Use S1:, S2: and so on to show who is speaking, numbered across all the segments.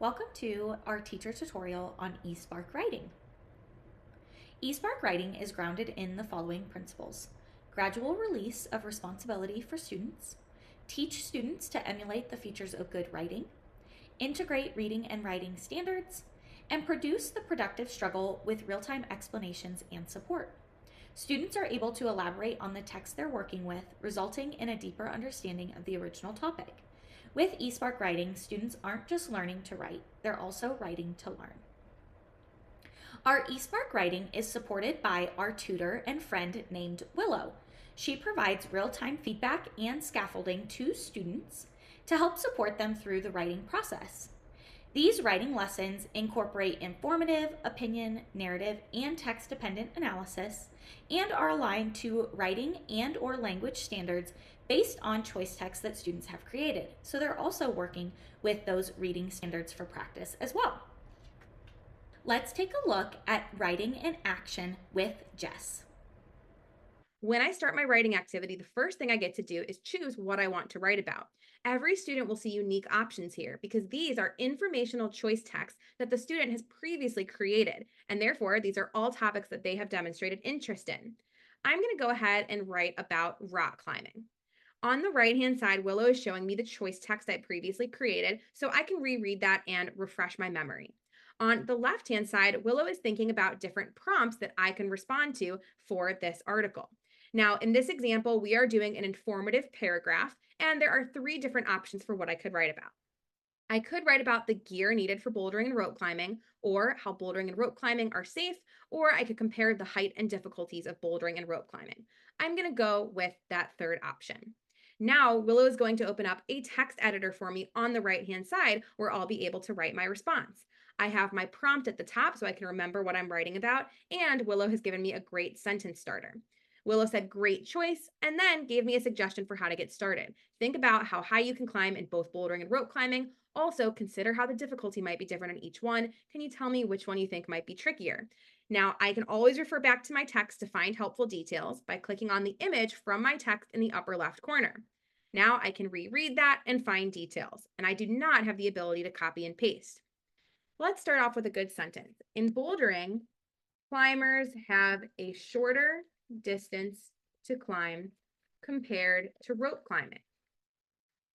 S1: Welcome to our teacher tutorial on eSpark writing. eSpark writing is grounded in the following principles: gradual release of responsibility for students, teach students to emulate the features of good writing, integrate reading and writing standards, and produce the productive struggle with real-time explanations and support. Students are able to elaborate on the text they're working with, resulting in a deeper understanding of the original topic. With eSpark writing, students aren't just learning to write, they're also writing to learn. Our eSpark writing is supported by our tutor and friend named Willow. She provides real-time feedback and scaffolding to students to help support them through the writing process. These writing lessons incorporate informative, opinion, narrative, and text-dependent analysis and are aligned to writing and/or language standards based on choice text that students have created. So they're also working with those reading standards for practice as well. Let's take a look at writing in action with Jess.
S2: When I start my writing activity, the first thing I get to do is choose what I want to write about. Every student will see unique options here because these are informational choice texts that the student has previously created, and therefore these are all topics that they have demonstrated interest in. I'm going to go ahead and write about rock climbing. On the right-hand side, Willow is showing me the choice text I previously created so I can reread that and refresh my memory. On the left-hand side, Willow is thinking about different prompts that I can respond to for this article. Now, in this example, we are doing an informative paragraph, and there are three different options for what I could write about. I could write about the gear needed for bouldering and rope climbing, or how bouldering and rope climbing are safe, or I could compare the height and difficulties of bouldering and rope climbing. I'm going to go with that third option. Now, Willow is going to open up a text editor for me on the right-hand side where I'll be able to write my response. I have my prompt at the top so I can remember what I'm writing about, and Willow has given me a great sentence starter. Willow said, "Great choice," and then gave me a suggestion for how to get started. Think about how high you can climb in both bouldering and rope climbing. Also, consider how the difficulty might be different in each one. Can you tell me which one you think might be trickier? Now, I can always refer back to my text to find helpful details by clicking on the image from my text in the upper left corner. Now I can reread that and find details, and I do not have the ability to copy and paste. Let's start off with a good sentence. In bouldering, climbers have a shorter distance to climb compared to rope climbing.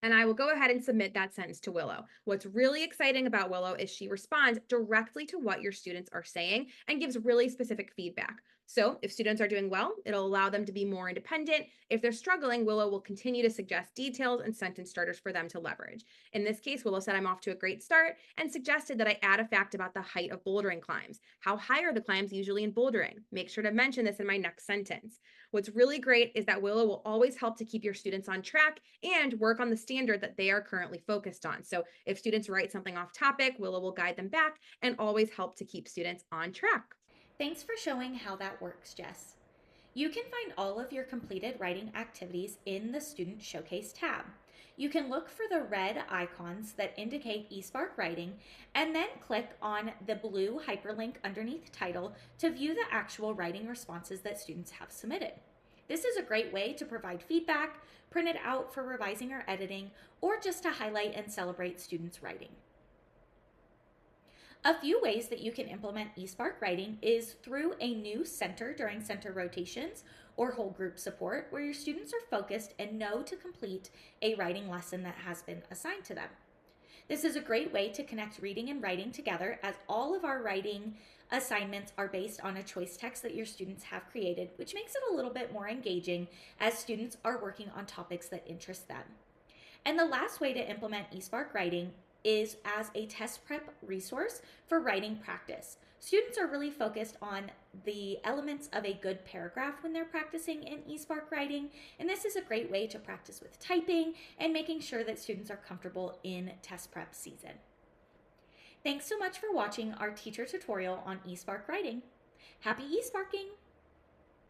S2: And I will go ahead and submit that sentence to Willow. What's really exciting about Willow is she responds directly to what your students are saying and gives really specific feedback. So if students are doing well, it'll allow them to be more independent. If they're struggling, Willow will continue to suggest details and sentence starters for them to leverage. In this case, Willow said I'm off to a great start and suggested that I add a fact about the height of bouldering climbs. How high are the climbs usually in bouldering? Make sure to mention this in my next sentence. What's really great is that Willow will always help to keep your students on track and work on the standard that they are currently focused on. So if students write something off topic, Willow will guide them back and always help to keep students on track.
S1: Thanks for showing how that works, Jess. You can find all of your completed writing activities in the Student Showcase tab. You can look for the red icons that indicate eSpark writing and then click on the blue hyperlink underneath title to view the actual writing responses that students have submitted. This is a great way to provide feedback, print it out for revising or editing, or just to highlight and celebrate students' writing. A few ways that you can implement eSpark writing is through a new center during center rotations or whole group support where your students are focused and know to complete a writing lesson that has been assigned to them. This is a great way to connect reading and writing together as all of our writing assignments are based on a choice text that your students have created, which makes it a little bit more engaging as students are working on topics that interest them. And the last way to implement eSpark writing is as a test prep resource for writing practice. Students are really focused on the elements of a good paragraph when they're practicing in eSpark writing, and this is a great way to practice with typing and making sure that students are comfortable in test prep season. Thanks so much for watching our teacher tutorial on eSpark writing. Happy eSparking!